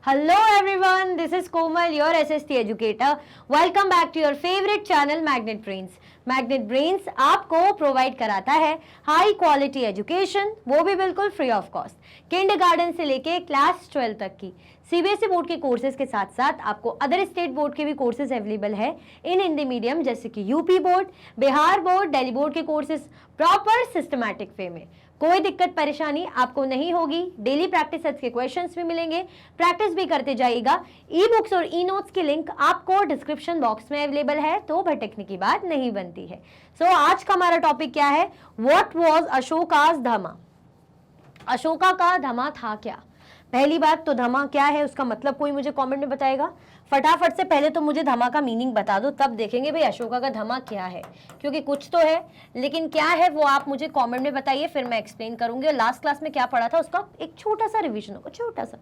Hello everyone, this is Komal, your SST educator. Welcome back to your favorite channel Magnet Brains. Magnet brains आपको provide कराता है high quality education, वो भी बिल्कुल free of cost. Kindergarten से लेके class 12 तक की सीबीएसई बोर्ड के कोर्सेज के साथ साथ आपको अदर स्टेट बोर्ड के भी कोर्सेज अवेलेबल है इन हिंदी मीडियम, जैसे कि UP board, Bihar board, Delhi board के कोर्सेज प्रॉपर सिस्टमैटिक वे में। कोई दिक्कत परेशानी आपको नहीं होगी। डेली प्रैक्टिस सेट्स के क्वेश्चंस भी मिलेंगे, प्रैक्टिस भी करते जाइएगा। ई बुक्स और ई नोट्स की लिंक आपको डिस्क्रिप्शन बॉक्स में अवेलेबल है, तो भटकने की बात नहीं बनती है। आज का हमारा टॉपिक क्या है? What was Ashoka's dhamma. अशोका का धमा था क्या? पहली बात तो धमा क्या है उसका मतलब कोई मुझे कमेंट में बताएगा। फटाफट से पहले तो मुझे धमा का मीनिंग बता दो, तब देखेंगे भाई अशोका का धमा क्या है, क्योंकि कुछ तो है लेकिन क्या है वो आप मुझे कमेंट में बताइए, फिर मैं एक्सप्लेन करूंगी। और लास्ट क्लास में क्या पढ़ा था उसका एक छोटा सा रिविजन हो, छोटा सा।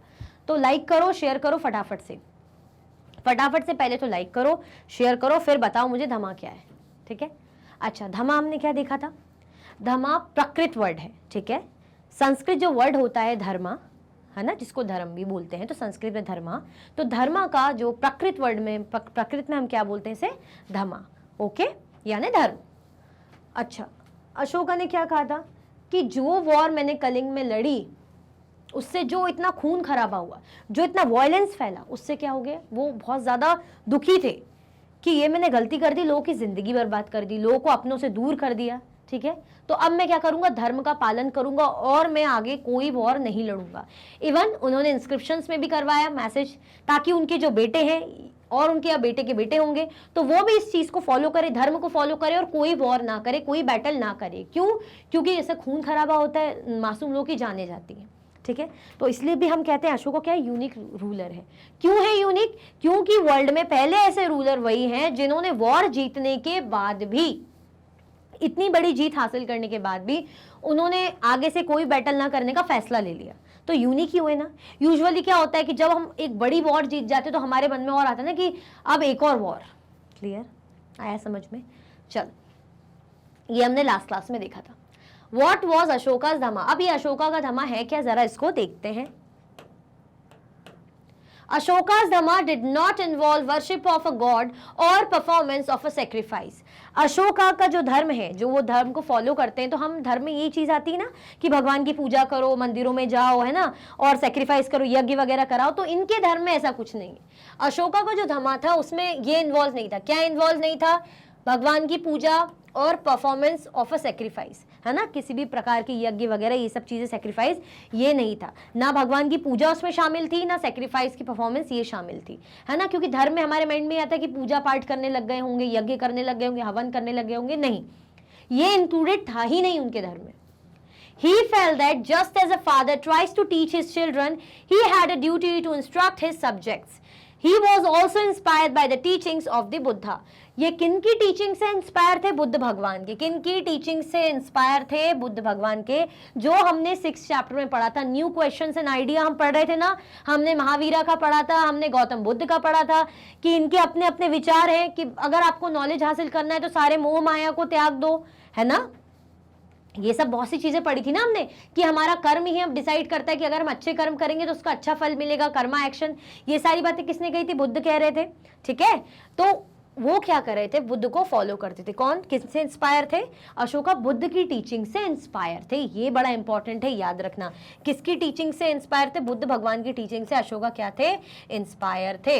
तो लाइक करो, शेयर करो फटाफट से पहले तो लाइक करो, शेयर करो, फिर बताओ मुझे धमा क्या है। ठीक है, अच्छा धमा हमने क्या देखा था? धमा प्रकृत वर्ड है। ठीक है, संस्कृत जो वर्ड होता है धर्मा, है ना, जिसको धर्म भी बोलते हैं, तो संस्कृत में धर्मा, तो धर्मा का जो प्रकृत वर्ड में, प्रकृत में हम क्या बोलते हैं इसे? धमा। ओके, यानी धर्म। अच्छा, अशोका ने क्या कहा था कि जो वॉर मैंने कलिंग में लड़ी उससे जो इतना खून खराबा हुआ, जो इतना वायलेंस फैला, उससे क्या हो गया? वो बहुत ज्यादा दुखी थे कि ये मैंने गलती कर दी, लोगों की जिंदगी बर्बाद कर दी, लोगों को अपनों से दूर कर दिया। ठीक है, तो अब मैं क्या करूंगा? धर्म का पालन करूंगा और मैं आगे कोई वॉर नहीं लड़ूंगा। इवन उन्होंने इंस्क्रिप्शंस में भी करवाया मैसेज, ताकि उनके जो बेटे हैं और उनके बेटे के बेटे होंगे तो वो भी इस चीज को फॉलो करे, धर्म को फॉलो करे और कोई वॉर ना करे, कोई बैटल ना करे। क्यों? क्योंकि ऐसा खून खराबा होता है, मासूम लोगों की जाने जाती है। ठीक है, तो इसलिए भी हम कहते हैं अशोका क्या है? यूनिक रूलर है। क्यों है यूनिक? क्योंकि वर्ल्ड में पहले ऐसे रूलर वही हैं जिन्होंने वॉर जीतने के बाद भी, इतनी बड़ी जीत हासिल करने के बाद भी, उन्होंने आगे से कोई बैटल ना करने का फैसला ले लिया। तो यूनिक ही हुए ना। यूजुअली क्या होता है कि जब हम एक बड़ी वॉर जीत जाते तो हमारे मन में और आता है ना कि अब एक और वॉर। क्लियर आया समझ में? चल, ये हमने लास्ट क्लास में देखा था। What was Ashoka's dhamma. अब ये अशोका का धमा है क्या, जरा इसको देखते हैं। Ashoka's dhamma did not involve worship of a god और performance of a sacrifice. Ashoka का जो धर्म है, जो वो धर्म को फॉलो करते हैं, तो हम धर्म में यही चीज आती है ना कि भगवान की पूजा करो, मंदिरों में जाओ, है ना, और सेक्रीफाइस करो, यज्ञ वगैरह कराओ। तो इनके धर्म में ऐसा कुछ नहीं है। अशोका का जो धमा था उसमें ये इन्वॉल्व नहीं था। क्या इन्वॉल्व नहीं था? भगवान की पूजा और परफॉर्मेंस ऑफ अ सेक्रीफाइस, है ना, किसी भी प्रकार की यज्ञ वगैरह ये सब चीजें, सेक्रीफाइस ये नहीं था। ना भगवान की पूजा उसमें शामिल थी, ना सेक्रीफाइस की परफॉर्मेंस ये शामिल थी, है ना। क्योंकि धर्म में हमारे माइंड में आता है कि पूजा पाठ करने लग गए होंगे, यज्ञ करने लग गए होंगे, हवन करने लग गए होंगे। नहीं, ये इंक्लूडेड था ही नहीं उनके धर्म में। He felt that just as a father tries to teach his children, he had a duty to instruct his subjects. He was also inspired by the teachings of the Buddha. ये किन की teaching से inspire थे? बुद्ध भगवान के। किन की teaching से इंस्पायर थे? बुद्ध भगवान के। जो हमने 6th चैप्टर में पढ़ा था, न्यू क्वेश्चंस एंड आइडिया हम पढ़ रहे थे ना, हमने महावीरा का पढ़ा था, हमने गौतम बुद्ध का पढ़ा था कि इनके अपने अपने विचार हैं कि अगर आपको नॉलेज हासिल करना है तो सारे मोह माया को त्याग दो, है ना। ये सब बहुत सी चीजें पढ़ी थी ना हमने कि हमारा कर्म ही हम डिसाइड करता है कि अगर हम अच्छे कर्म करेंगे तो उसका अच्छा फल मिलेगा, कर्मा एक्शन। ये सारी बातें किसने कही थी? बुद्ध कह रहे थे। ठीक है, तो वो क्या कर रहे थे? बुद्ध को फॉलो करते थे। कौन किससे इंस्पायर थे? अशोका बुद्ध की टीचिंग से इंस्पायर थे। ये बड़ा इंपॉर्टेंट है, याद रखना। किसकी टीचिंग से इंस्पायर थे? बुद्ध भगवान की टीचिंग से अशोका क्या थे? इंस्पायर थे।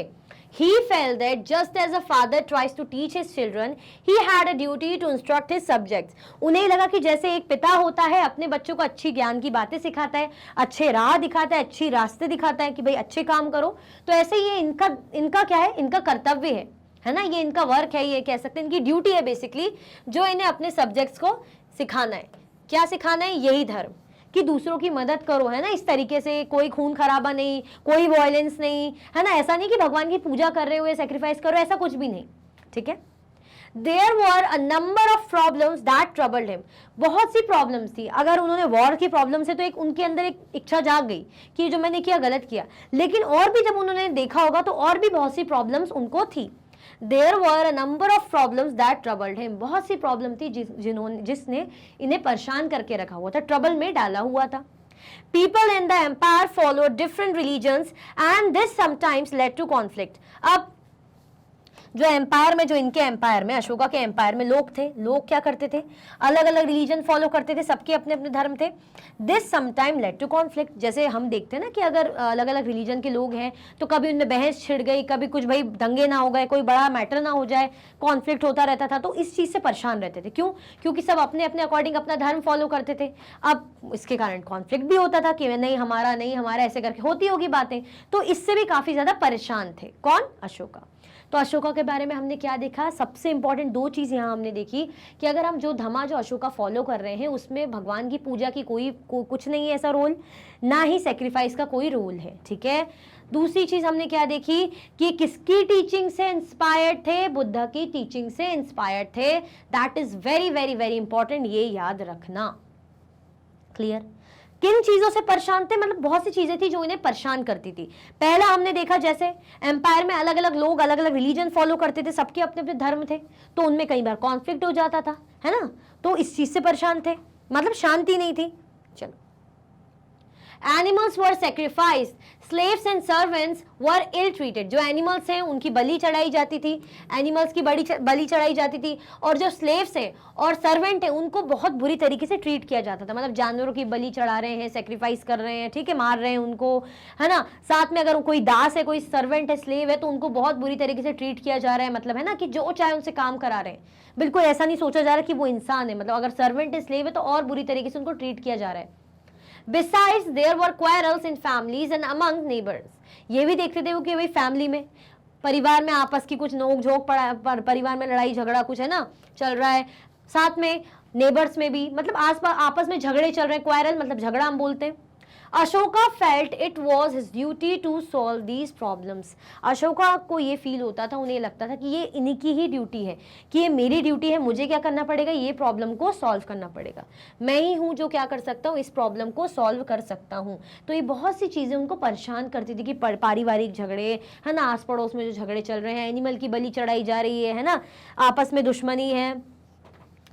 He felt that just as a father tries to teach his children, he had a duty to instruct his subjects. उन्हें लगा कि जैसे एक पिता होता है, अपने बच्चों को अच्छी ज्ञान की बातें सिखाता है, अच्छे राह दिखाता है, अच्छी रास्ते दिखाता है कि भाई अच्छे काम करो, तो ऐसे ये इनका क्या है? इनका कर्तव्य है ना, ये इनका वर्क है, ये कह सकते हैं इनकी ड्यूटी है बेसिकली, जो इन्हें अपने सब्जेक्ट्स को सिखाना है। क्या सिखाना है? यही धर्म, कि दूसरों की मदद करो, है ना, इस तरीके से। कोई खून खराबा नहीं, कोई वायलेंस नहीं, है ना। ऐसा नहीं कि भगवान की पूजा कर रहे हुए सेक्रीफाइस करो, ऐसा कुछ भी नहीं। ठीक है, there were a number of problems that troubled him. बहुत सी प्रॉब्लम्स थी। अगर उन्होंने वॉर की प्रॉब्लम से, तो एक उनके अंदर एक इच्छा जाग गई कि जो मैंने किया गलत किया, लेकिन और भी जब उन्होंने देखा होगा तो और भी बहुत सी प्रॉब्लम्स उनको थी। There were a number of problems that troubled him. बहुत सी प्रॉब्लम थी जिसने इन्हें परेशान करके रखा हुआ था, ट्रबल में डाला हुआ था। People in the empire followed different religions and this sometimes led to conflict. अब जो एम्पायर में, जो इनके एम्पायर में, अशोका के एम्पायर में लोग थे, लोग क्या करते थे, अलग अलग रिलीजन फॉलो करते थे, सबके अपने अपने धर्म थे. This sometime led to conflict. जैसे हम देखते हैं ना कि अगर अलग अलग रिलीजन के लोग हैं तो कभी उनमें बहस छिड़ गई, कभी कुछ भाई दंगे ना हो गए, कोई बड़ा मैटर ना हो जाए, कॉन्फ्लिक्ट होता रहता था. तो इस चीज़ से परेशान रहते थे. क्यों? क्योंकि सब अपने अपने अकॉर्डिंग अपना धर्म फॉलो करते थे. अब इसके कारण कॉन्फ्लिक्ट भी होता था कि नहीं हमारा, नहीं हमारा, ऐसे करके होती होगी बातें. तो इससे भी काफ़ी ज़्यादा परेशान थे. कौन? अशोका. तो अशोका के बारे में हमने क्या देखा? सबसे इंपॉर्टेंट दो चीज़ यहाँ हमने देखी कि अगर हम जो धमा जो अशोका फॉलो कर रहे हैं उसमें भगवान की पूजा की कुछ नहीं है ऐसा रोल, ना ही सेक्रीफाइस का कोई रोल है. ठीक है. दूसरी चीज हमने क्या देखी कि किसकी टीचिंग से इंस्पायर्ड थे? बुद्ध की टीचिंग से इंस्पायर्ड थे. That is very very very important, ये याद रखना. क्लियर? किन चीजों से परेशान थे? मतलब बहुत सी चीजें थी जो इन्हें परेशान करती थी. पहला हमने देखा जैसे एम्पायर में अलग अलग लोग अलग अलग रिलीजन फॉलो करते थे, सबके अपने अपने धर्म थे, तो उनमें कई बार कॉन्फ्लिक्ट हो जाता था, है ना. तो इस चीज से परेशान थे, मतलब शांति नहीं थी. चलो. Animals were sacrificed, slaves and servants were ill treated. जो एनिमल्स हैं उनकी बलि चढ़ाई जाती थी, एनिमल्स की बलि चढ़ाई जाती थी, और जो स्लेव्स हैं और सर्वेंट हैं उनको बहुत बुरी तरीके से ट्रीट किया जाता था. मतलब जानवरों की बलि चढ़ा रहे हैं, सेक्रीफाइस कर रहे हैं, ठीक है, मार रहे हैं उनको, है ना. साथ में अगर कोई दास है, कोई सर्वेंट है, स्लेव है, तो उनको बहुत बुरी तरीके से ट्रीट किया जा रहा है. मतलब है ना कि जो चाहे उनसे काम करा रहे हैं. बिल्कुल ऐसा नहीं सोचा जा रहा कि वो इंसान है. मतलब अगर सर्वेंट है, स्लेव है, तो और बुरी तरीके से उनको ट्रीट किया जा रहा है. Besides, there were quarrels in families and among neighbors. ये भी देखते थे वो कि भाई फैमिली में, परिवार में आपस की कुछ नोक झोंक, परिवार में लड़ाई झगड़ा कुछ है ना चल रहा है. साथ में नेबर्स में भी, मतलब आसपास आपस में झगड़े चल रहे हैं. क्वारल मतलब झगड़ा हम बोलते हैं. Ashoka felt it was his duty to solve these problems. Ashoka को ये फील होता था, उन्हें लगता था कि ये इन्हीं की ही ड्यूटी है, कि ये मेरी ड्यूटी है, मुझे क्या करना पड़ेगा, ये प्रॉब्लम को सॉल्व करना पड़ेगा. मैं ही हूँ जो क्या कर सकता हूँ, इस प्रॉब्लम को सॉल्व कर सकता हूँ. तो ये बहुत सी चीज़ें उनको परेशान करती थी कि पारिवारिक झगड़े, है ना, आस पड़ोस में जो झगड़े चल रहे हैं, एनिमल की बलि चढ़ाई जा रही है ना, आपस में दुश्मनी है.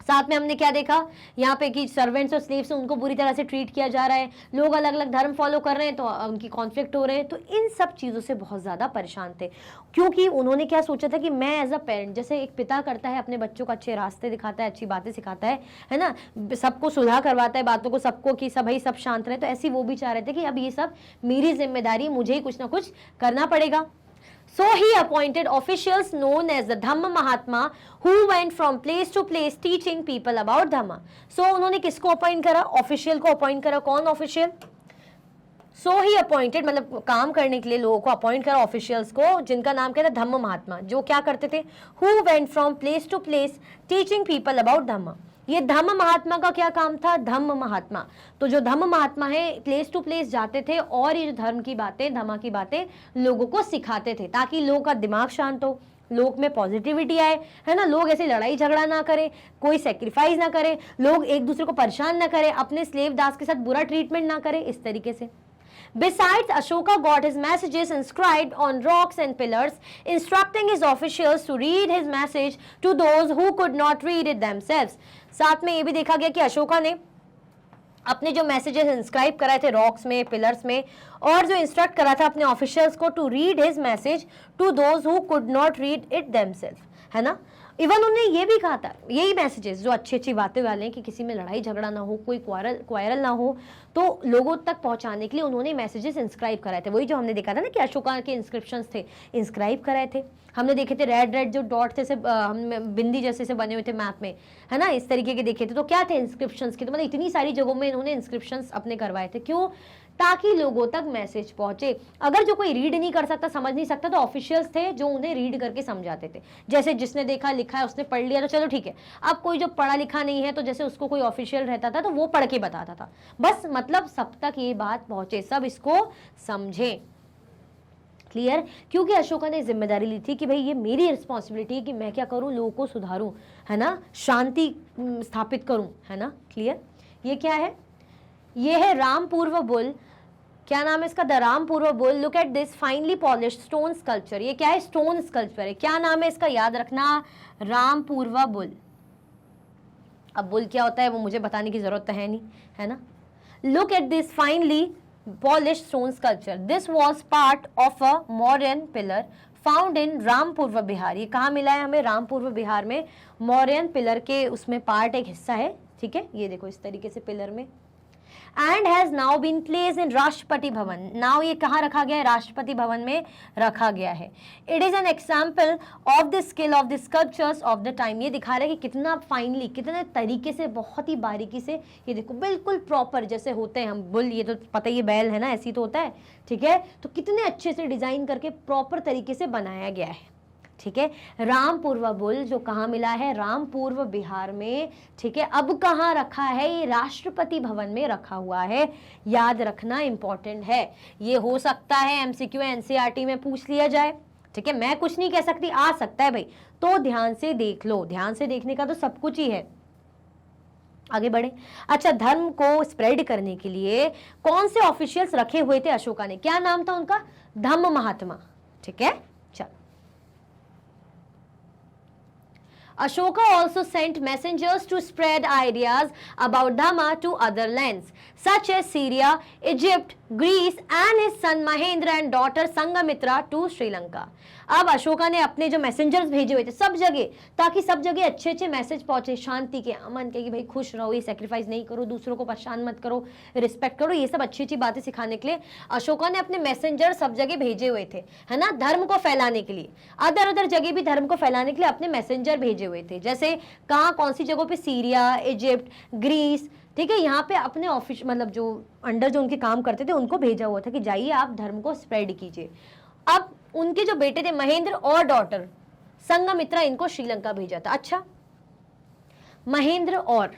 साथ में हमने क्या देखा यहाँ पे कि सर्वेंट्स और स्लेव्स उनको बुरी तरह से ट्रीट किया जा रहा है, लोग अलग अलग धर्म फॉलो कर रहे हैं तो उनकी कॉन्फ्लिक्ट हो रहे हैं. तो इन सब चीज़ों से बहुत ज़्यादा परेशान थे, क्योंकि उन्होंने क्या सोचा था कि मैं एज अ पेरेंट, जैसे एक पिता करता है अपने बच्चों को अच्छे रास्ते दिखाता है, अच्छी बातें सिखाता है ना, सबको सुलह करवाता है बातों को, सबको कि सब शांत रहे. तो ऐसी वो भी चाह रहे थे कि अब ये सब मेरी जिम्मेदारी, मुझे ही कुछ ना कुछ करना पड़ेगा. So he appointed officials known as the Dhamma Mahatma who went from place to place teaching people about Dhamma. So उन्होंने किसको अपॉइंट करा? ऑफिशियल को अपॉइंट करा. कौन ऑफिशियल? So he appointed, मतलब काम करने के लिए लोगों को अपॉइंट करा, ऑफिशियल्स को, जिनका नाम क्या था? धम्म महात्मा. जो क्या करते थे? Who went from place to place teaching people about Dhamma. ये धम्म महात्मा का क्या काम था? धम्म महात्मा. तो जो धम्म महात्मा है प्लेस टू प्लेस जाते थे और ये जो धर्म की बातें, धम्मा की बातें लोगों को सिखाते थे, ताकि लोगों का दिमाग शांत हो, लोग में पॉजिटिविटी आए, है ना, लोग ऐसे लड़ाई झगड़ा ना करें, कोई सेक्रीफाइस ना करें, लोग एक दूसरे को परेशान ना करें, अपने स्लेव दास के साथ बुरा ट्रीटमेंट ना करें, इस तरीके से. Besides, Ashoka got his messages inscribed on rocks and pillars, instructing his officials to read his message to those who could not read it themselves. साथ में ये भी देखा गया कि अशोका ने अपने जो मैसेजेस इंस्क्राइब कराए थे रॉक्स में, पिलर्स में, और जो इंस्ट्रक्ट करा था अपने ऑफिशियल्स को to read his message to those who could not read it themselves, है ना. इवन उन्होंने ये भी कहा था, यही मैसेजेस जो अच्छी अच्छी बातें वाले हैं कि किसी में लड़ाई झगड़ा ना हो, कोई क्वारल ना हो, तो लोगों तक पहुंचाने के लिए उन्होंने मैसेजेस इंस्क्राइब कराए थे. वही जो हमने देखा था ना कि अशोका के इंस्क्रिप्शंस थे, इंस्क्राइब कराए थे. हमने देखे थे रेड जो डॉट थे से बिंदी जैसे से बने हुए थे मैप में, है ना, इस तरीके के देखे थे. तो क्या थे? इंस्क्रिप्शंस के. तो मतलब इतनी सारी जगहों में इन्होंने इंस्क्रिप्शंस अपने करवाए थे. क्यों? ताकि लोगों तक मैसेज पहुंचे. अगर जो कोई रीड नहीं कर सकता, समझ नहीं सकता, तो ऑफिशियल्स थे जो उन्हें रीड करके समझाते थे. जैसे जिसने देखा लिखा है उसने पढ़ लिया तो चलो ठीक है. अब कोई जो पढ़ा लिखा नहीं है तो जैसे उसको कोई ऑफिशियल रहता था तो वो पढ़ के बताता था. बस मतलब सब तक ये बात पहुंचे, सब इसको समझे. क्लियर? क्योंकि अशोका ने जिम्मेदारी ली थी कि भाई ये मेरी रिस्पॉन्सिबिलिटी है कि मैं क्या करूं, लोगों को सुधारूं, है ना, शांति स्थापित करूं, है ना. क्लियर? ये क्या है? ये है रामपूर्व बुल. क्या नाम है इसका? The Rampurva bull. Look at this finally polished stone sculpture. ये क्या है? स्टोन स्कल्पचर है. क्या नाम है इसका? याद रखना, रामपूर्व बुल. अब बुल क्या होता है वो मुझे बताने की जरूरत है नहीं, है ना. Look at this finely polished stone sculpture. This was part of a Mauryan pillar found in रामपूर्व Bihar. ये कहाँ मिला है हमें? रामपूर्व बिहार में मौर्यन पिलर के उसमें पार्ट एक हिस्सा है, ठीक है, ये देखो इस तरीके से पिलर में. And has now been placed in Rashtrapati Bhavan. Now ये कहाँ रखा गया है? राष्ट्रपति भवन में रखा गया है. It is an example of the skill of the sculptures of the time. ये दिखा रहा है कि कितना फाइनली, कितने तरीके से, बहुत ही बारीकी से, ये देखो बिल्कुल प्रॉपर जैसे होते हैं हम बुल, ये तो पता ही है बैल है ना, ऐसी तो होता है, ठीक है, तो कितने अच्छे से डिजाइन करके प्रॉपर तरीके से बनाया गया है, ठीक है. रामपूर्व बुल जो कहाँ मिला है? रामपूर्व बिहार में, ठीक है. अब कहाँ रखा है? ये राष्ट्रपति भवन में रखा हुआ है. याद रखना इंपॉर्टेंट है. ये हो सकता है एमसीक्यू एनसीईआरटी में पूछ लिया जाए, ठीक है. मैं कुछ नहीं कह सकती, आ सकता है भाई, तो ध्यान से देख लो. ध्यान से देखने का तो सब कुछ ही है. आगे बढ़े. अच्छा, धर्म को स्प्रेड करने के लिए कौन से ऑफिशियल्स रखे हुए थे अशोका ने? क्या नाम था उनका? धम्म महात्मा, ठीक है. Ashoka also sent messengers to spread ideas about Dhamma to other lands, such as Syria, Egypt, Greece, and his son Mahendra and daughter Sangamitra to Sri Lanka. अब अशोका ने अपने जो मैसेंजर्स भेजे हुए थे सब जगह, ताकि सब जगह अच्छे अच्छे मैसेज पहुंचे, शांति के, अमन के, कि भाई खुश रहो, ये सेक्रीफाइस नहीं करो, दूसरों को परेशान मत करो, रिस्पेक्ट करो, ये सब अच्छी अच्छी बातें सिखाने के लिए अशोका ने अपने मैसेंजर सब जगह भेजे हुए थे, है ना, धर्म को फैलाने के लिए. अदर अदर जगह भी धर्म को फैलाने के लिए अपने मैसेंजर भेजे हुए थे. जैसे कहाँ, कौन सी जगहों पे? सीरिया, इजिप्ट, ग्रीस, ठीक है. यहाँ पे अपने ऑफिस, मतलब जो अंडर जो उनके काम करते थे उनको भेजा हुआ था कि जाइए आप धर्म को स्प्रेड कीजिए. अब उनके जो बेटे थे महेंद्र और डॉटर संघमित्रा, इनको श्रीलंका भेजा था. अच्छा, महेंद्र और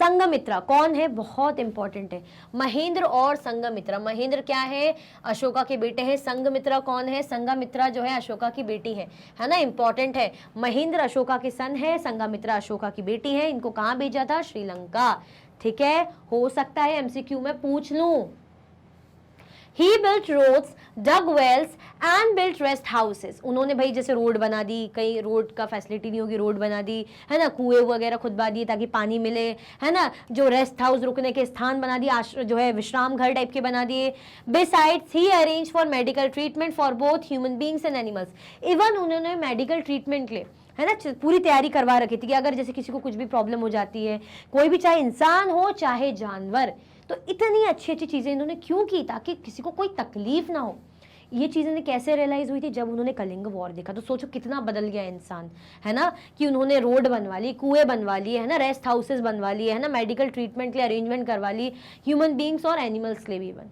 संघमित्रा कौन है? बहुत इंपॉर्टेंट है. महेंद्र और संघमित्रा. महेंद्र क्या है? अशोका के बेटे हैं. संघमित्रा कौन है? संघमित्रा जो है अशोका की बेटी है ना, इंपॉर्टेंट है. महेंद्र अशोका के सन है, संघमित्रा अशोका की बेटी है. इनको कहाँ भेजा था? श्रीलंका, ठीक है. हो सकता है एमसीक्यू में पूछ लूं. He built roads, dug wells and built rest houses. उन्होंने भाई जैसे रोड बना दी, कहीं रोड का फैसिलिटी नहीं होगी, रोड बना दी, है ना, कुएं वगैरह खुदवा दिए ताकि पानी मिले, है ना, जो रेस्ट हाउस रुकने के स्थान बना दिए, जो है विश्राम घर टाइप के बना दिए. Besides, he arranged for medical treatment for both human beings and animals. Even उन्होंने मेडिकल ट्रीटमेंट के लिए, है ना, पूरी तैयारी करवा रखी थी कि अगर जैसे किसी को कुछ भी प्रॉब्लम हो जाती है, कोई भी, चाहे इंसान हो चाहे जानवर, तो इतनी अच्छी अच्छी चीज़ें इन्होंने क्यों की? ताकि किसी को कोई तकलीफ ना हो. ये चीज़ें ने कैसे रियलाइज हुई थी? जब उन्होंने कलिंग वॉर देखा. तो सोचो कितना बदल गया इंसान, है ना, कि उन्होंने रोड बनवा ली, कुएं बनवा लिए, है ना, रेस्ट हाउसेस बनवा लिए, है ना, मेडिकल ट्रीटमेंट के लिए अरेंजमेंट करवा ली, ह्यूमन बींग्स और एनिमल्स के लिए भी बन.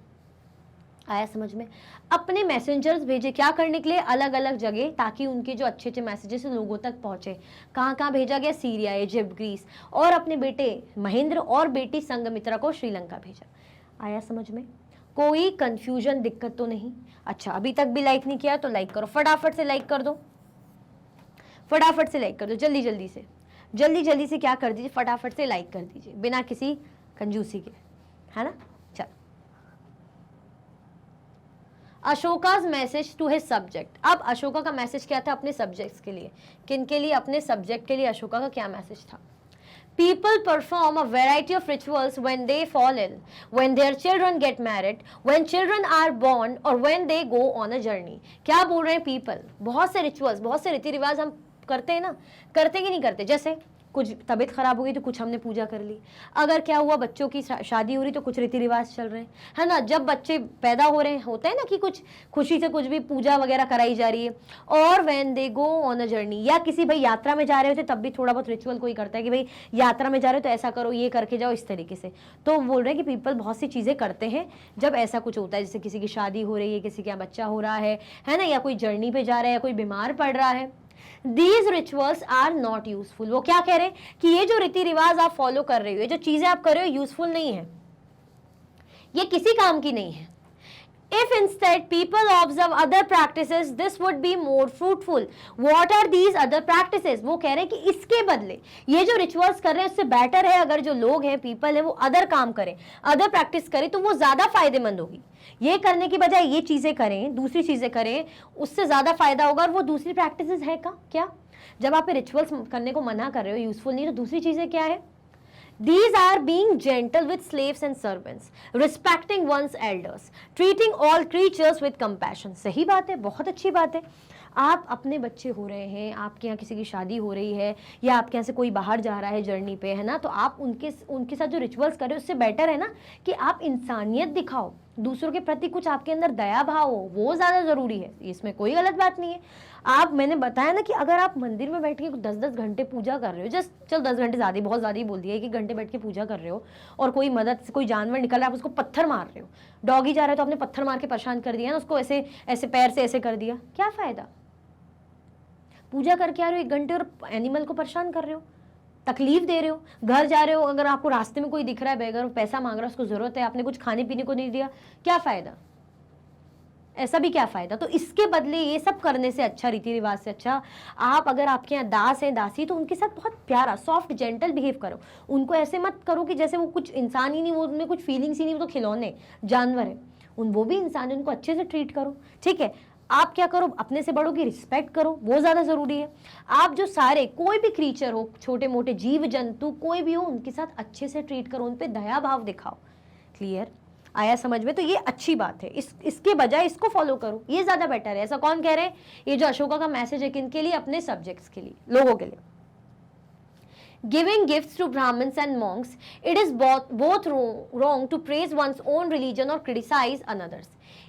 आया समझ में? अपने मैसेंजर्स भेजे क्या करने के लिए? अलग अलग जगह, ताकि उनके जो अच्छे अच्छे मैसेजेस लोगों तक पहुंचे. कहाँ कहाँ भेजा गया? सीरिया, इजिप्ट, ग्रीस, और अपने बेटे महेंद्र और बेटी संघमित्रा को श्रीलंका भेजा. आया समझ में? कोई कंफ्यूजन, दिक्कत तो नहीं? अच्छा, अभी तक भी लाइक नहीं किया तो लाइक करो, फटाफट से लाइक कर दो, फटाफट से लाइक कर दो, जल्दी जल्दी से, जल्दी जल्दी से क्या कर दीजिए, फटाफट से लाइक कर दीजिए, बिना किसी कंजूसी के, है ना. अशोका's मैसेज टू हिज सब्जेक्ट. अब अशोका का मैसेज क्या था अपने सब्जेक्ट्स के लिए? किन के लिए? अपने सब्जेक्ट के लिए अशोका का क्या मैसेज था? People perform a variety of rituals when they fall ill, when their children get married, when children are born, or when they go on a journey. क्या बोल रहे हैं? people. बहुत से रिचुअल्स, बहुत से रीति रिवाज हम करते हैं ना, करते कि नहीं करते? जैसे कुछ तबीयत खराब हो गई तो कुछ हमने पूजा कर ली. अगर क्या हुआ, बच्चों की शादी हो रही तो कुछ रीति रिवाज चल रहे हैं, है ना. जब बच्चे पैदा हो रहे हैं, होता है ना कि कुछ खुशी से कुछ भी पूजा वगैरह कराई जा रही है. और when they go on a journey, या किसी भाई यात्रा में जा रहे होते तब भी थोड़ा बहुत रिचुअल कोई करता है कि भाई यात्रा में जा रहे हो तो ऐसा करो, ये करके जाओ, इस तरीके से. तो बोल रहे हैं कि पीपल बहुत सी चीज़ें करते हैं जब ऐसा कुछ होता है, जैसे किसी की शादी हो रही है, किसी का बच्चा हो रहा है ना, या कोई जर्नी पे जा रहा है, कोई बीमार पड़ रहा है. These rituals are not useful. वो क्या कह रहे हैं कि ये जो रीति रिवाज आप फॉलो कर रहे हो, ये जो चीजें आप कर रहे हो, यूजफुल नहीं है, ये किसी काम की नहीं है. If instead people observe other practices, this would be more fruitful. What are these other practices? वो कह रहे हैं कि इसके बदले ये जो रिचुअल्स कर रहे हैं उससे बेटर है अगर जो लोग हैं, पीपल है, वो अदर काम करें, अदर प्रैक्टिस करें, तो वो ज्यादा फायदेमंद होगी. ये करने की बजाय ये चीजें करें, दूसरी चीजें करें, उससे ज्यादा फायदा होगा. और वो दूसरी प्रैक्टिसेस है क्या? जब आप रिचुअल्स करने को मना कर रहे हो, यूजफुल नहीं, तो दूसरी चीजें क्या है? These are being gentle with slaves and servants, respecting one's elders, treating all creatures with compassion. सही बात है, बहुत अच्छी बात है। आप अपने बच्चे हो रहे हैं, आपके यहाँ किसी की शादी हो रही है, या आपके यहाँ से कोई बाहर जा रहा है जर्नी पे, है ना, तो आप उनके साथ जो रिचुअल्स कर रहे हो उससे बेटर है ना कि आप इंसानियत दिखाओ, दूसरों के प्रति कुछ आपके अंदर दया भाव हो, वो ज़्यादा ज़रूरी है, इसमें कोई गलत बात नहीं है। मैंने बताया ना कि अगर आप मंदिर में बैठ के 10-10 घंटे पूजा कर रहे हो, जस्ट चल 10 घंटे ज़्यादा, बहुत ज़्यादा ही बोल दिया, 1 घंटे बैठ के पूजा कर रहे हो, और कोई मदद से कोई जानवर निकल रहा है, आप उसको पत्थर मार रहे हो, डॉगी जा रहा है तो आपने पत्थर मार के परेशान कर दिया ना उसको, ऐसे ऐसे पैर से ऐसे कर दिया, क्या फ़ायदा? पूजा करके आ रहे हो 1 घंटे और एनिमल को परेशान कर रहे हो, तकलीफ दे रहे हो। घर जा रहे हो, अगर आपको रास्ते में कोई दिख रहा है बेगर, पैसा मांग रहा है, उसको जरूरत है, आपने कुछ खाने पीने को नहीं दिया, क्या फायदा? ऐसा भी क्या फायदा? तो इसके बदले ये सब करने से अच्छा, रीति रिवाज से अच्छा, आप अगर आपके यहाँ दास है, दासी, तो उनके साथ बहुत प्यारा, सॉफ्ट, जेंटल बिहेव करो। उनको ऐसे मत करो कि जैसे वो कुछ इंसान ही नहीं, वो उनमें कुछ फीलिंग्स ही नहीं, वो तो खिलौने जानवर है, वो भी इंसान है, उनको अच्छे से ट्रीट करो, ठीक है। आप क्या करो, अपने से बड़ों की रिस्पेक्ट करो, वो ज़्यादा ज़रूरी है। आप जो सारे कोई भी क्रीचर हो, छोटे मोटे जीव जंतु कोई भी हो, उनके साथ अच्छे से ट्रीट करो, उन पे दया भाव दिखाओ। क्लियर आया समझ में? तो ये अच्छी बात है, इसके बजाय इसको फॉलो करो, ये ज़्यादा बेटर है। ऐसा कौन कह रहे हैं? ये जो अशोका का मैसेज है, किन के लिए? अपने सब्जेक्ट्स के लिए, लोगों के लिए। Giving gifts to Brahmins and monks, it is both wrong to praise one's own religion or criticize another's.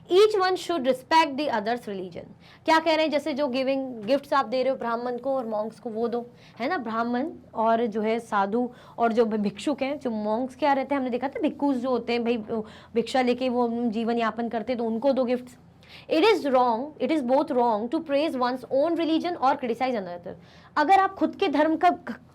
Each one should respect the other's religion. क्या कह रहे हैं? जैसे जो गिविंग गिफ्ट्स आप दे रहे हो ब्राह्मण को और मॉन्क्स को, वो दो, है ना। ब्राह्मण और जो है साधु और जो भिक्षुक हैं, जो मॉन्क्स क्या रहते हैं, हमने देखा था भिक्खूज जो होते हैं भाई, भिक्षा लेके वो जीवन यापन करते हैं, तो उनको दो gifts. It is both wrong to praise one's own religion or criticize another. अगर आप खुद के धर्म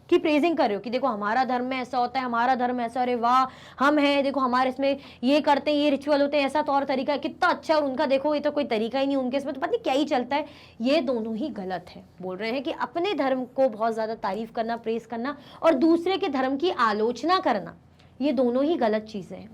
की प्रेजिंग कर रहे हो कि देखो हमारा धर्म में ऐसा होता है, हमारा धर्म ऐसा, अरे वाह हम हैं, देखो हमारे इसमें ये करते हैं, ये रिचुअल होते हैं, ऐसा तौर तरीका है, कितना अच्छा, और उनका देखो ये तो कोई तरीका ही नहीं, उनके इसमें तो पता नहीं क्या ही चलता है, ये दोनों ही गलत है। बोल रहे हैं कि अपने धर्म को बहुत ज़्यादा तारीफ करना, प्रेस करना, और दूसरे के धर्म की आलोचना करना, ये दोनों ही गलत चीज़ें हैं।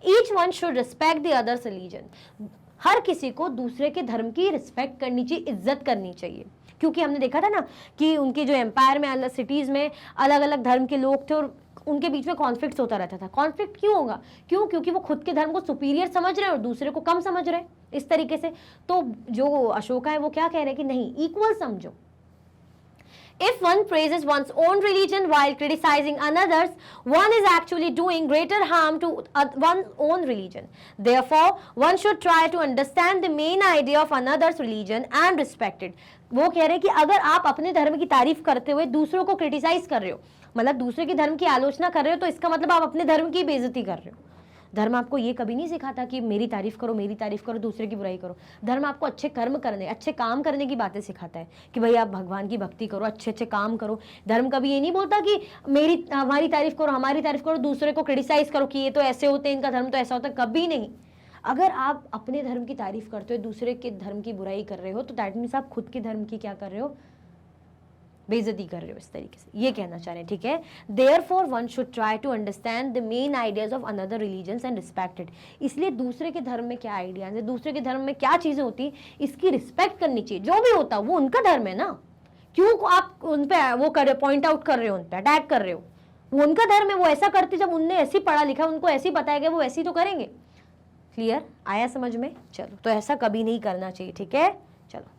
Each one should respect the others religion. हर किसी को दूसरे के धर्म की रिस्पेक्ट करनी चाहिए, इज्जत करनी चाहिए, क्योंकि हमने देखा था ना कि उनके जो एम्पायर में, अलग सिटीज़ में अलग अलग धर्म के लोग थे और उनके बीच में कॉन्फ्लिक्ट होता रहता था। कॉन्फ्लिक्ट क्यों होगा? क्योंकि वो खुद के धर्म को सुपीरियर समझ रहे हैं और दूसरे को कम समझ रहे हैं, इस तरीके से। तो जो अशोका है वो क्या कह रहे हैं कि नहीं, इक्वल समझो। If one praises one's own religion while criticizing another's, one is actually doing greater harm to one's own religion. Therefore, one should try to understand the main idea of another's religion and respect it. वो कह रहे हैं कि अगर आप अपने धर्म की तारीफ करते हुए दूसरों को क्रिटिसाइज कर रहे हो, मतलब दूसरे के धर्म की आलोचना कर रहे हो, तो इसका मतलब आप अपने धर्म की बेइज्जती कर रहे हो। धर्म आपको ये कभी नहीं सिखाता कि मेरी तारीफ करो, मेरी तारीफ करो, दूसरे की बुराई करो। धर्म आपको अच्छे कर्म करने, अच्छे काम करने की बातें सिखाता है कि भाई आप भगवान की भक्ति करो, अच्छे अच्छे काम करो। धर्म कभी ये नहीं बोलता कि हमारी तारीफ करो, हमारी तारीफ करो, दूसरे को क्रिटिसाइज करो कि ये तो ऐसे होते हैं, इनका धर्म तो ऐसा होता है, कभी नहीं। अगर आप अपने धर्म की तारीफ करते हो, दूसरे के धर्म की बुराई कर रहे हो, तो दैट मीन्स आप खुद के धर्म की क्या कर रहे हो, बेइज्जती कर रहे हो, इस तरीके से ये कहना चाह रहे हैं, ठीक है। Therefore one should try to understand the main ideas of another religions and respect it. इसलिए दूसरे के धर्म में क्या आइडियाज है, दूसरे के धर्म में क्या चीजें होती, इसकी रिस्पेक्ट करनी चाहिए। जो भी होता वो उनका धर्म है ना, क्यों आप उन पे वो कर पॉइंट आउट कर रहे हो, उन पे अटैक कर रहे हो? वो उनका धर्म है, वो ऐसा करते, जब उनने ऐसी पढ़ा लिखा, उनको ऐसी बताया गया, वो ऐसी तो करेंगे। क्लियर आया समझ में? चलो, तो ऐसा कभी नहीं करना चाहिए, ठीक है। चलो,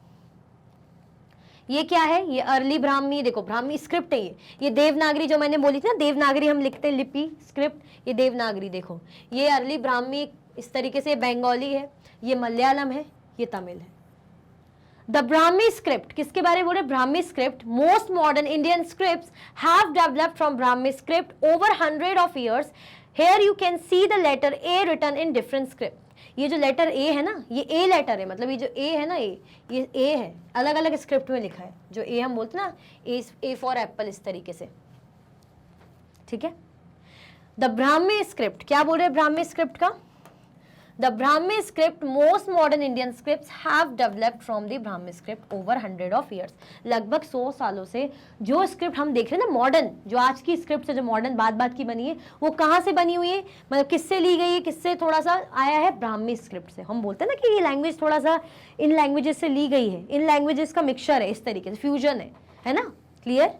ये क्या है? ये अर्ली ब्राह्मी, देखो ब्राह्मी स्क्रिप्ट है, ये देवनागरी जो मैंने बोली थी ना, देवनागरी हम लिखते हैं, लिपि स्क्रिप्ट, ये देवनागरी देखो, ये अर्ली ब्राह्मी इस तरीके से, बंगाली है, ये मलयालम है, ये तमिल है। द ब्राह्मी स्क्रिप्ट किसके बारे में बोल रहे? Brahmi script. Most modern Indian scripts have developed from Brahmi script over 100 of years. Here you can see the letter A written in different script. ये जो लेटर ए है ना, ये ए लेटर है, मतलब ये जो ए है ना, ये ए है, अलग अलग स्क्रिप्ट में लिखा है। जो ए हम बोलते ना, ए फॉर एप्पल, इस तरीके से, ठीक है। द ब्राह्मी स्क्रिप्ट, क्या बोल रहे हैं ब्राह्मी स्क्रिप्ट का? The Brahmi script, most modern Indian scripts have developed from the Brahmi script over 100 of years. लगभग 100 सालों से जो स्क्रिप्ट हम देख रहे हैं ना, मॉडर्न, जो आज की स्क्रिप्ट है, जो मॉडर्न बात की बनी है, वो कहाँ से बनी हुई है, मतलब किससे ली गई है, किससे थोड़ा सा आया है? ब्राह्मी स्क्रिप्ट से। हम बोलते हैं ना कि ये लैंग्वेज थोड़ा सा इन लैंग्वेजेस से ली गई है, इन लैंग्वेजेस का मिक्सचर है, इस तरीके से फ्यूजन है ना। Clear?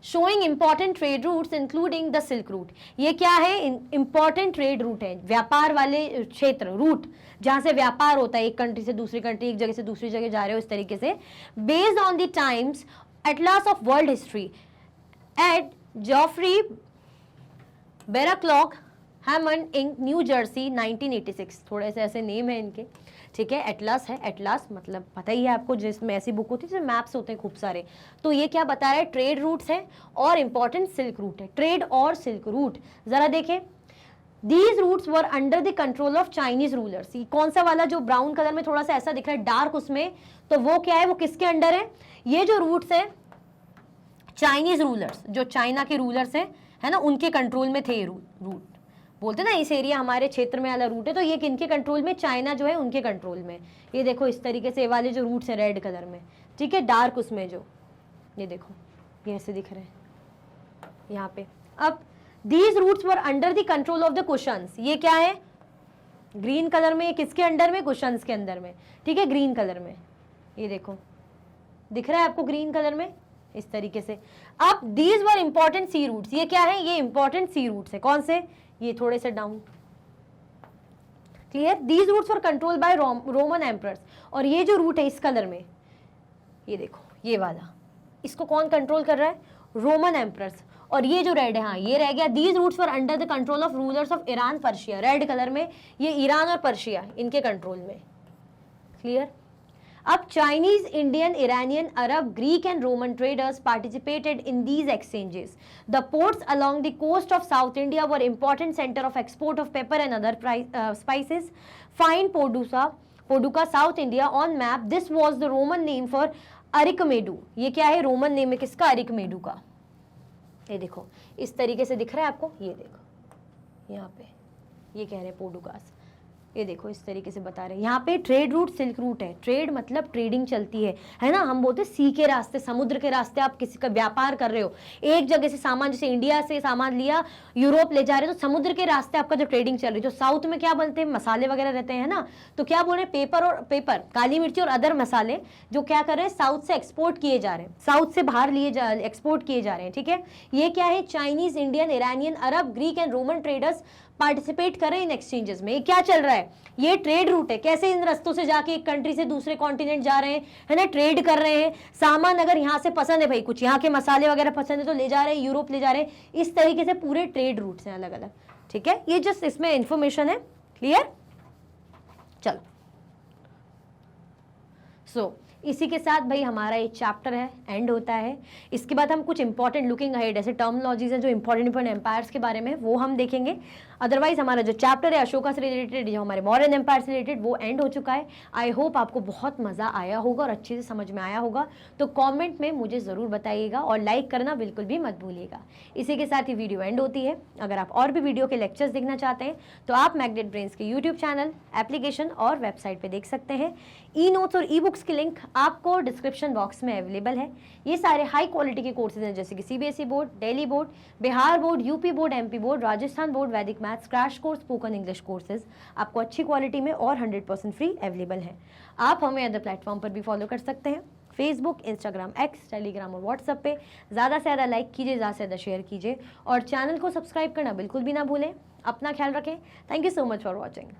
Showing important trade routes including the silk route. ये क्या है? इंपॉर्टेंट ट्रेड रूट है, व्यापार वाले क्षेत्र, रूट जहां से व्यापार होता है, एक कंट्री से दूसरी कंट्री, एक जगह से दूसरी जगह जा रहे हो, इस तरीके से। Based on the Times Atlas of World History at Geoffrey Barraclough Hammond Inc New Jersey 1986। थोड़े से ऐसे नेम है इनके, ठीक है। एटलास है, एटलास मतलब पता ही है आपको, जिसमें ऐसी बुक होती है जिसमें मैप्स होते हैं खूब सारे। तो ये क्या बता रहा है? ट्रेड रूट्स है और इंपॉर्टेंट सिल्क रूट है, ट्रेड और सिल्क रूट। जरा देखें, these routes were under the control of Chinese rulers. कौन सा वाला जो ब्राउन कलर में थोड़ा सा ऐसा दिख रहा है डार्क उसमें, तो वो क्या है? वो किसके अंडर है? ये जो रूट्स है चाइनीज रूलर्स, जो चाइना के रूलर्स हैं, है ना, उनके कंट्रोल में थे ये रूट। बोलते ना इस एरिया हमारे क्षेत्र में वाला रूट है, तो ये किनके कंट्रोल में? चाइना जो है उनके कंट्रोल में। ये देखो इस तरीके से वाले जो रूट्स हैं रेड कलर में, ठीक है, डार्क उसमें जो, ये देखो ये ऐसे दिख रहे हैं यहाँ पे। अब these routes were under the control of the Kushans. ये क्या है? ग्रीन कलर में, किसके अंडर में? कुशन्स के अंदर में, ठीक है, ग्रीन कलर में। ये देखो दिख रहा है आपको ग्रीन कलर में, इस तरीके से। अब these were important sea routes. ये क्या है? ये इंपॉर्टेंट सी रूट्स है। कौन से? ये थोड़े से down, clear. These routes were control by Roman emperors. और ये जो रूट है इस कलर में, ये देखो ये वाला, इसको कौन कंट्रोल कर रहा है? Roman emperors. और ये जो रेड है, हाँ ये रह गया, these routes were under the control of rulers of Iran Persia. Red colour में ये ईरान और पर्शिया इनके कंट्रोल में, क्लियर। अब Chinese, Indian, Iranian, Arab, Greek and Roman traders participated in these exchanges. The ports along the coast of South India were important center of export of pepper and other spices. Find Poduca, South India on map. This was the Roman name for Arikemedu. ये क्या है? Roman name है किसका? अरिकमेडू का। ये देखो इस तरीके से दिख रहा है आपको, ये देखो यहाँ पे ये कह रहे हैं पोडुकास। ये देखो इस तरीके से बता रहे हैं यहाँ पे। ट्रेड रूट सिल्क रूट है, ट्रेड मतलब ट्रेडिंग चलती है ना। हम बोलते हैं सी के रास्ते, समुद्र के रास्ते आप किसी का व्यापार कर रहे हो, एक जगह से सामान, जैसे इंडिया से सामान लिया यूरोप ले जा रहे हो, तो समुद्र के रास्ते आपका जो ट्रेडिंग चल रही है। जो साउथ में क्या बोलते हैं? मसाले वगैरह रहते हैं ना, तो क्या बोल रहे हैं? पेपर, काली मिर्ची और अदर मसाले जो क्या कर रहे हैं? साउथ से एक्सपोर्ट किए जा रहे हैं, साउथ से बाहर एक्सपोर्ट किए जा रहे हैं, ठीक है। ये क्या है? Chinese, Indian, Iranian, Arab, Greek and Roman traders participate कर रहे हैं इन एक्सचेंजेस में। ये क्या चल रहा है? ये ट्रेड रूट है। कैसे इन रस्तों से जाके एक कंट्री से दूसरे कॉन्टिनेंट जा रहे हैं, है ना, ट्रेड कर रहे हैं। सामान अगर यहाँ से पसंद है भाई, कुछ यहाँ के मसाले वगैरह पसंद है तो ले जा रहे हैं, यूरोप ले जा रहे हैं। इस तरीके से पूरे ट्रेड रूट्स हैं अलग अलग, ठीक है। ये जस्ट इसमें इंफॉर्मेशन है, क्लियर। चलो सो इसी के साथ भाई हमारा ये चैप्टर है एंड होता है। इसके बाद हम कुछ इंपॉर्टेंट लुकिंग अहेड ऐसे टर्मिनोलॉजीज हैं जो इंपॉर्टेंट एम्पायर्स के बारे में, वो हम देखेंगे। अदरवाइज हमारा जो चैप्टर है अशोका से रिलेटेड, जो हमारे मौर्यन एम्पायर से रिलेटेड, वो एंड हो चुका है। आई होप आपको बहुत मज़ा आया होगा और अच्छे से समझ में आया होगा। तो कॉमेंट में मुझे ज़रूर बताइएगा और लाइक करना बिल्कुल भी मत भूलिएगा। इसी के साथ ही वीडियो एंड होती है। अगर आप और भी वीडियो के लेक्चर्स देखना चाहते हैं तो आप मैग्नेट ब्रेन्स के यूट्यूब चैनल, एप्लीकेशन और वेबसाइट पर देख सकते हैं। ई नोट्स और ई बुक्स की लिंक आपको डिस्क्रिप्शन बॉक्स में अवेलेबल है। ये सारे हाई क्वालिटी के कोर्सेज हैं, जैसे कि CBSE board, Delhi board, Bihar board, UP board, MP board, Rajasthan board, Vedic maths, crash course, spoken English courses आपको अच्छी क्वालिटी में और 100% फ्री अवेलेबल है। आप हमें अदर प्लेटफॉर्म पर भी फॉलो कर सकते हैं, फेसबुक, इंस्टाग्राम, एक्स, टेलीग्राम और व्हाट्सएप पे। ज़्यादा से ज़्यादा लाइक कीजिए, ज़्यादा से ज़्यादा शेयर कीजिए और चैनल को सब्सक्राइब करना बिल्कुल भी ना भूलें। अपना ख्याल रखें। Thank you so much for watching.